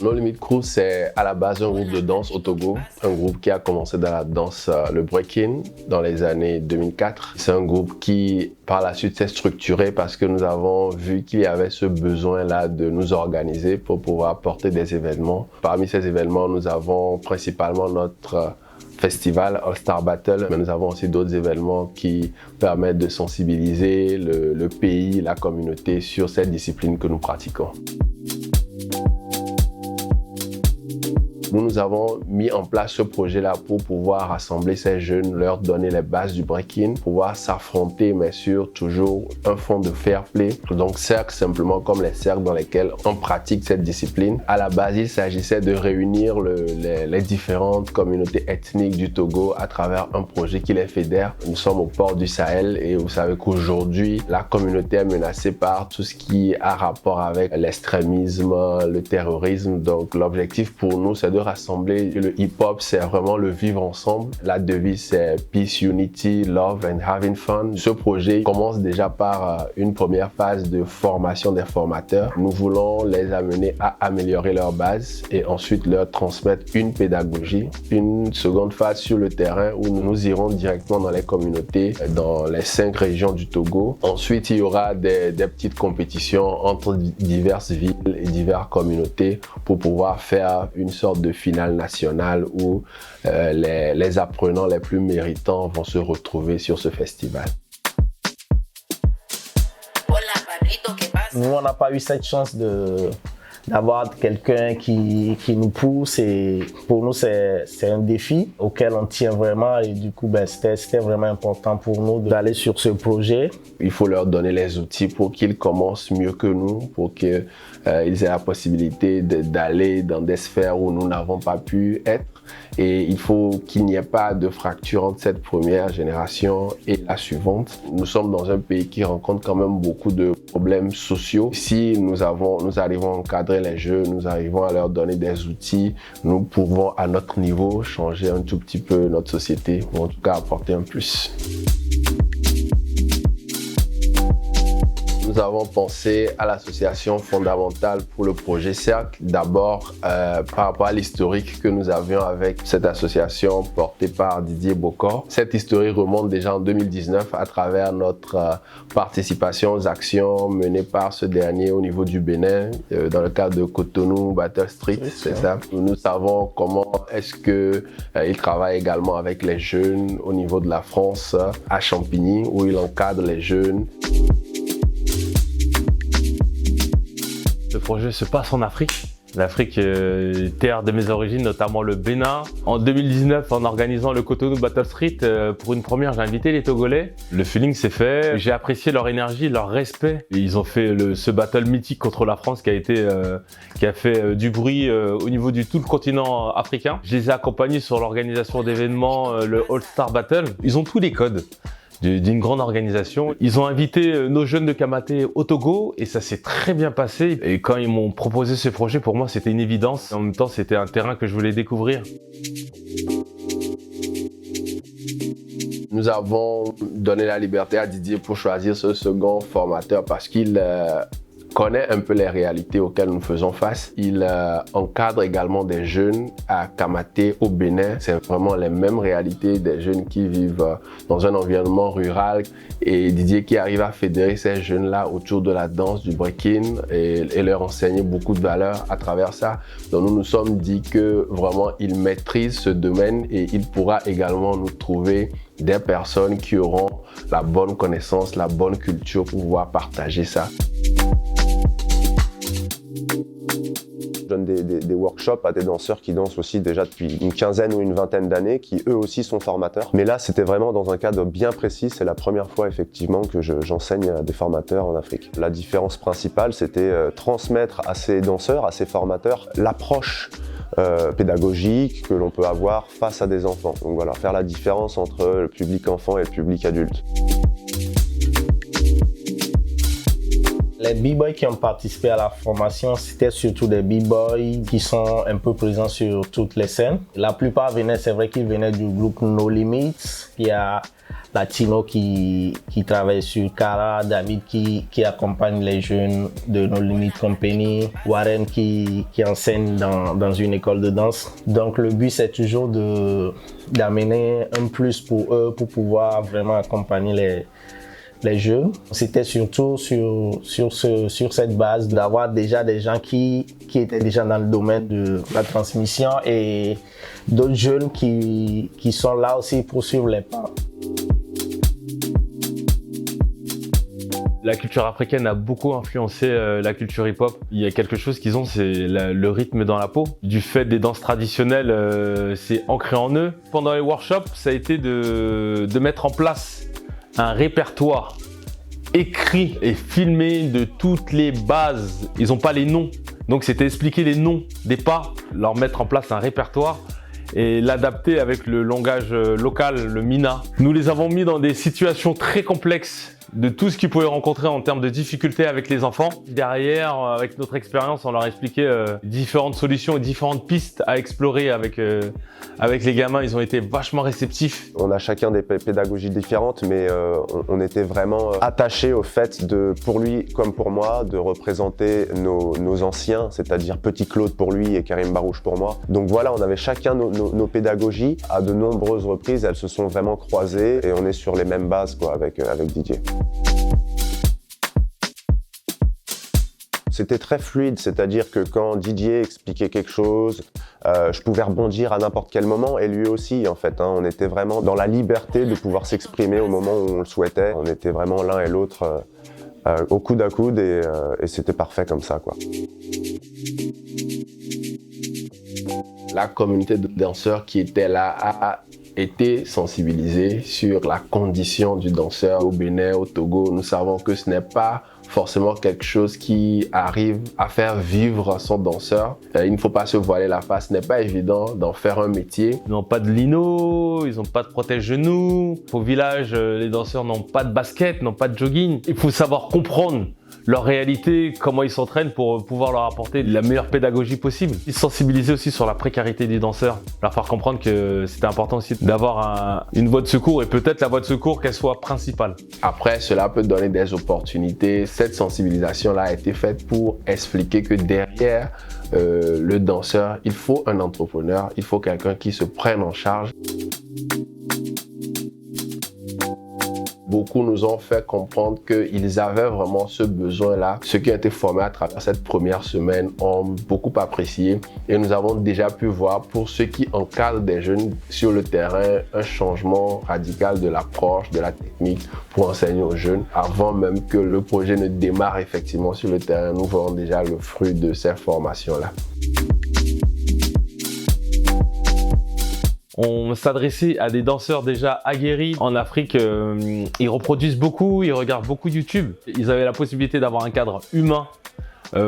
No Limit Crew, c'est à la base un groupe de danse au Togo, un groupe qui a commencé dans la danse, le breaking, dans les années 2004. C'est un groupe qui, par la suite, s'est structuré parce que nous avons vu qu'il y avait ce besoin-là de nous organiser pour pouvoir porter des événements. Parmi ces événements, nous avons principalement notre festival All Star Battle, mais nous avons aussi d'autres événements qui permettent de sensibiliser le pays, la communauté sur cette discipline que nous pratiquons. Nous avons mis en place ce projet-là pour pouvoir rassembler ces jeunes, leur donner les bases du breaking, pouvoir s'affronter, mais sur toujours un fond de fair play. Donc cercles simplement comme les cercles dans lesquels on pratique cette discipline. À la base, il s'agissait de réunir les différentes communautés ethniques du Togo à travers un projet qui les fédère. Nous sommes au port du Sahel et vous savez qu'aujourd'hui, la communauté est menacée par tout ce qui a rapport avec l'extrémisme, le terrorisme. Donc l'objectif pour nous, c'est de rassembler. Le hip-hop, c'est vraiment le vivre ensemble. La devise, c'est Peace, Unity, Love and Having Fun. Ce projet commence déjà par une première phase de formation des formateurs. Nous voulons les amener à améliorer leur base et ensuite leur transmettre une pédagogie. Une seconde phase sur le terrain où nous irons directement dans les communautés, dans les 5 régions du Togo. Ensuite, il y aura des petites compétitions entre diverses villes et diverses communautés pour pouvoir faire une sorte de finale nationale où les apprenants les plus méritants vont se retrouver sur ce festival. Nous, on n'a pas eu cette chance d'avoir quelqu'un qui nous pousse et pour nous, c'est un défi auquel on tient vraiment et du coup, c'était vraiment important pour nous d'aller sur ce projet. Il faut leur donner les outils pour qu'ils commencent mieux que nous, pour qu'ils aient la possibilité d'aller dans des sphères où nous n'avons pas pu être. Et il faut qu'il n'y ait pas de fracture entre cette première génération et la suivante. Nous sommes dans un pays qui rencontre quand même beaucoup de problèmes sociaux. Si nous arrivons à encadrer les jeunes, nous arrivons à leur donner des outils, nous pouvons à notre niveau changer un tout petit peu notre société, ou en tout cas apporter un plus. Nous avons pensé à l'association fondamentale pour le projet Cercle. D'abord, par rapport à l'historique que nous avions avec cette association portée par Didier Bokor. Cette historique remonte déjà en 2019 à travers notre participation aux actions menées par ce dernier au niveau du Bénin, dans le cadre de Cotonou Battle Street, c'est ça. Nous savons comment est-ce qu'il travaille également avec les jeunes au niveau de la France, à Champigny, où il encadre les jeunes. Le projet se passe en Afrique. L'Afrique, terre de mes origines, notamment le Bénin. En 2019, en organisant le Cotonou Battle Street, pour une première, j'ai invité les Togolais. Le feeling s'est fait. J'ai apprécié leur énergie, leur respect. Et ils ont fait ce battle mythique contre la France qui a fait du bruit au niveau du tout le continent africain. Je les ai accompagnés sur l'organisation d'événements, le All Star Battle. Ils ont tous les codes d'une grande organisation. Ils ont invité nos jeunes de Kamaté au Togo et ça s'est très bien passé. Et quand ils m'ont proposé ce projet, pour moi, c'était une évidence. En même temps, c'était un terrain que je voulais découvrir. Nous avons donné la liberté à Didier pour choisir ce second formateur parce qu'il connaît un peu les réalités auxquelles nous faisons face. Il encadre également des jeunes à Kamaté au Bénin. C'est vraiment les mêmes réalités des jeunes qui vivent dans un environnement rural. Et Didier qui arrive à fédérer ces jeunes-là autour de la danse, du breaking et leur enseigner beaucoup de valeurs à travers ça. Donc nous nous sommes dit que vraiment il maîtrise ce domaine et il pourra également nous trouver des personnes qui auront la bonne connaissance, la bonne culture pour pouvoir partager ça. Je donne des workshops à des danseurs qui dansent aussi déjà depuis une quinzaine ou une vingtaine d'années, qui eux aussi sont formateurs. Mais là, c'était vraiment dans un cadre bien précis. C'est la première fois effectivement que j'enseigne à des formateurs en Afrique. La différence principale, c'était transmettre à ces danseurs, à ces formateurs, l'approche pédagogique que l'on peut avoir face à des enfants. Donc voilà, faire la différence entre le public enfant et le public adulte. Les b-boys qui ont participé à la formation, c'était surtout des b-boys qui sont un peu présents sur toutes les scènes. La plupart venaient, c'est vrai qu'ils venaient du groupe No Limits. Il y a Latino qui travaille sur Cara, David qui accompagne les jeunes de No Limit Company, Warren qui enseigne dans une école de danse. Donc le but c'est toujours d'amener un plus pour eux pour pouvoir vraiment accompagner les jeunes. C'était surtout sur cette base d'avoir déjà des gens qui étaient déjà dans le domaine de la transmission et d'autres jeunes qui sont là aussi pour suivre les pas. La culture africaine a beaucoup influencé la culture hip-hop. Il y a quelque chose qu'ils ont, c'est le rythme dans la peau. Du fait des danses traditionnelles, c'est ancré en eux. Pendant les workshops, ça a été de mettre en place un répertoire écrit et filmé de toutes les bases. Ils n'ont pas les noms, donc c'était expliquer les noms des pas, leur mettre en place un répertoire et l'adapter avec le langage local, le Mina. Nous les avons mis dans des situations très complexes de tout ce qu'ils pouvaient rencontrer en termes de difficultés avec les enfants. Derrière, avec notre expérience, on leur expliquait différentes solutions et différentes pistes à explorer avec les gamins. Ils ont été vachement réceptifs. On a chacun des pédagogies différentes, mais on était vraiment attachés au fait pour lui comme pour moi, de représenter nos anciens, c'est-à-dire Petit Claude pour lui et Karim Barouche pour moi. Donc voilà, on avait chacun nos pédagogies. À de nombreuses reprises, elles se sont vraiment croisées et on est sur les mêmes bases quoi, avec Didier. C'était très fluide, c'est-à-dire que quand Didier expliquait quelque chose, je pouvais rebondir à n'importe quel moment et lui aussi en fait. On était vraiment dans la liberté de pouvoir s'exprimer au moment où on le souhaitait. On était vraiment l'un et l'autre au coude à coude et c'était parfait comme ça, quoi. La communauté de danseurs qui était là a été sensibilisée sur la condition du danseur au Bénin, au Togo. Nous savons que ce n'est pas forcément quelque chose qui arrive à faire vivre son danseur. Il ne faut pas se voiler la face. Ce n'est pas évident d'en faire un métier. Ils n'ont pas de lino, ils n'ont pas de protège-genoux. Au village, les danseurs n'ont pas de basket, n'ont pas de jogging. Il faut savoir comprendre leur réalité, comment ils s'entraînent pour pouvoir leur apporter la meilleure pédagogie possible. Ils sensibiliser aussi sur la précarité des danseurs, leur faire comprendre que c'était important aussi d'avoir une voie de secours et peut-être la voie de secours qu'elle soit principale. Après, cela peut donner des opportunités. Cette sensibilisation-là a été faite pour expliquer que derrière le danseur, il faut un entrepreneur, il faut quelqu'un qui se prenne en charge. Beaucoup nous ont fait comprendre qu'ils avaient vraiment ce besoin-là. Ceux qui ont été formés à travers cette première semaine ont beaucoup apprécié et nous avons déjà pu voir pour ceux qui encadrent des jeunes sur le terrain un changement radical de l'approche, de la technique pour enseigner aux jeunes. Avant même que le projet ne démarre effectivement sur le terrain, nous voyons déjà le fruit de ces formations-là. On s'adressait à des danseurs déjà aguerris en Afrique. Ils reproduisent beaucoup, ils regardent beaucoup YouTube. Ils avaient la possibilité d'avoir un cadre humain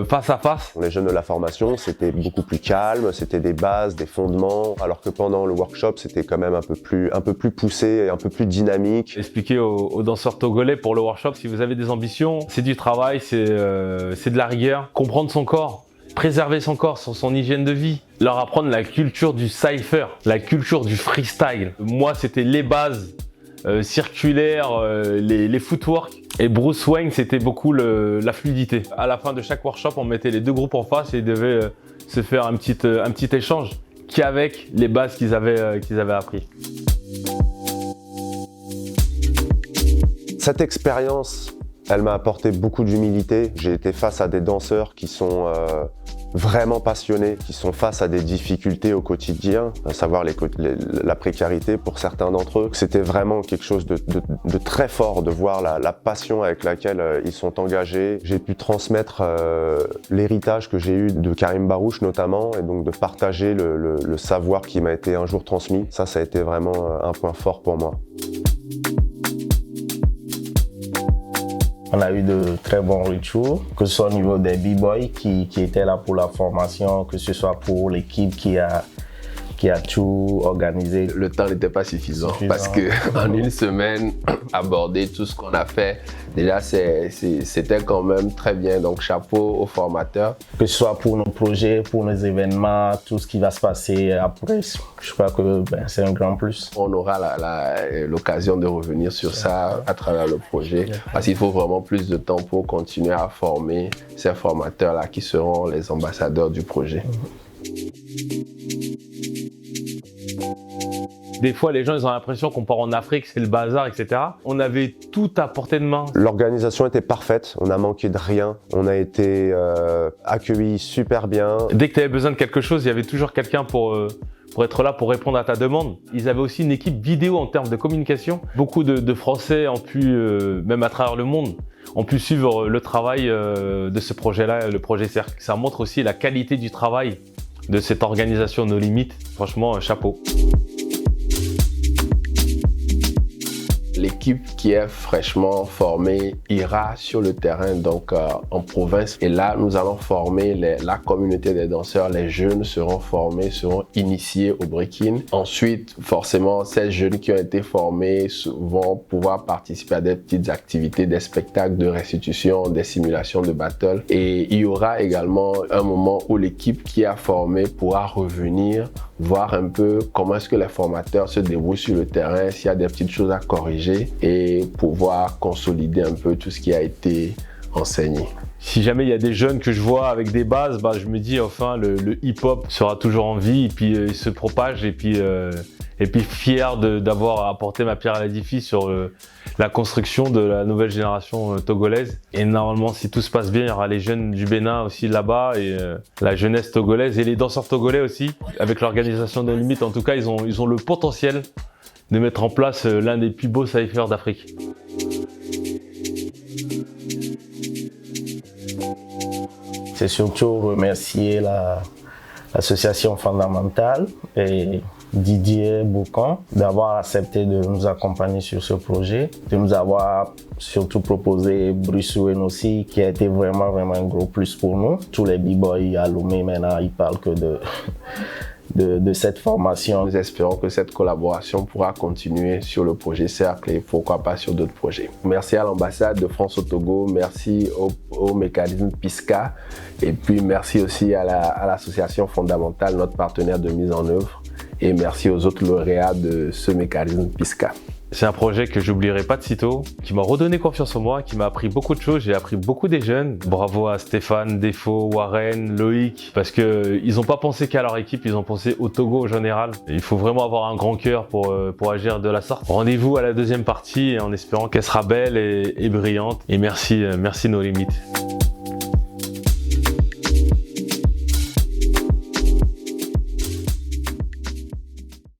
face à face. Les jeunes de la formation, c'était beaucoup plus calme, c'était des bases, des fondements, alors que pendant le workshop, c'était quand même un peu plus poussé et un peu plus dynamique. Expliquer aux danseurs togolais pour le workshop, si vous avez des ambitions, c'est du travail, c'est de la rigueur. Comprendre son corps, préserver son corps, son hygiène de vie, leur apprendre la culture du cypher, la culture du freestyle. Moi, c'était les bases circulaires, les footwork. Et Bruce Wayne, c'était beaucoup la fluidité. À la fin de chaque workshop, on mettait les deux groupes en face et ils devaient se faire un petit échange qu'avec les bases qu'ils avaient appris. Cette expérience, elle m'a apporté beaucoup d'humilité. J'ai été face à des danseurs qui sont vraiment passionnés, qui sont face à des difficultés au quotidien, à savoir la précarité pour certains d'entre eux. C'était vraiment quelque chose de très fort de voir la passion avec laquelle ils sont engagés. J'ai pu transmettre l'héritage que j'ai eu de Karim Barouche notamment, et donc de partager le savoir qui m'a été un jour transmis. Ça a été vraiment un point fort pour moi. On a eu de très bons retours, que ce soit au niveau des b-boys qui étaient là pour la formation, que ce soit pour l'équipe qui a qui a tout organisé. Le temps n'était pas suffisant parce que en une semaine, aborder tout ce qu'on a fait, déjà c'était quand même très bien. Donc chapeau aux formateurs. Que ce soit pour nos projets, pour nos événements, tout ce qui va se passer après, je crois que c'est un grand plus. On aura l'occasion de revenir sur ça à travers le projet parce qu'il faut vraiment plus de temps pour continuer à former ces formateurs-là qui seront les ambassadeurs du projet. Des fois, les gens ils ont l'impression qu'on part en Afrique, c'est le bazar, etc. On avait tout à portée de main. L'organisation était parfaite, on n'a manqué de rien, on a été accueillis super bien. Dès que tu avais besoin de quelque chose, il y avait toujours quelqu'un pour être là, pour répondre à ta demande. Ils avaient aussi une équipe vidéo en termes de communication. Beaucoup de Français ont pu, même à travers le monde, ont pu suivre le travail de ce projet-là, le projet Cercle. Ça montre aussi la qualité du travail de cette organisation No Limites. Franchement, chapeau. L'équipe qui est fraîchement formée ira sur le terrain, donc en province. Et là, nous allons former la communauté des danseurs. Les jeunes seront formés, seront initiés au breaking. Ensuite, forcément, ces jeunes qui ont été formés vont pouvoir participer à des petites activités, des spectacles de restitution, des simulations de battle. Et il y aura également un moment où l'équipe qui a formé pourra revenir voir un peu comment est-ce que les formateurs se débrouillent sur le terrain, s'il y a des petites choses à corriger et pouvoir consolider un peu tout ce qui a été enseigné. Si jamais il y a des jeunes que je vois avec des bases, je me dis enfin le hip-hop sera toujours en vie et puis il se propage et puis fier d'avoir apporté ma pierre à l'édifice sur la construction de la nouvelle génération togolaise. Et normalement, si tout se passe bien, il y aura les jeunes du Bénin aussi là-bas et la jeunesse togolaise et les danseurs togolais aussi. Avec l'organisation No Limites, en tout cas, ils ont le potentiel de mettre en place l'un des plus beaux safe-faire d'Afrique. C'est surtout remercier l'association fondamentale et Didier Boucan d'avoir accepté de nous accompagner sur ce projet, de nous avoir surtout proposé Bruce Wayne aussi, qui a été vraiment un gros plus pour nous. Tous les b-boys à Lomé maintenant, ils parlent que de cette formation. Nous espérons que cette collaboration pourra continuer sur le projet Cercle et pourquoi pas sur d'autres projets. Merci à l'ambassade de France au Togo, merci au mécanisme PISCA et puis merci aussi à l'association fondamentale, notre partenaire de mise en œuvre, et merci aux autres lauréats de ce mécanisme PISCA. C'est un projet que j'oublierai pas de sitôt, qui m'a redonné confiance en moi, qui m'a appris beaucoup de choses. J'ai appris beaucoup des jeunes. Bravo à Stéphane, Defo, Warren, Loïc, parce que ils ont pas pensé qu'à leur équipe, ils ont pensé au Togo en général. Et il faut vraiment avoir un grand cœur pour agir de la sorte. Rendez-vous à la deuxième partie en espérant qu'elle sera belle et brillante. Et merci No Limites.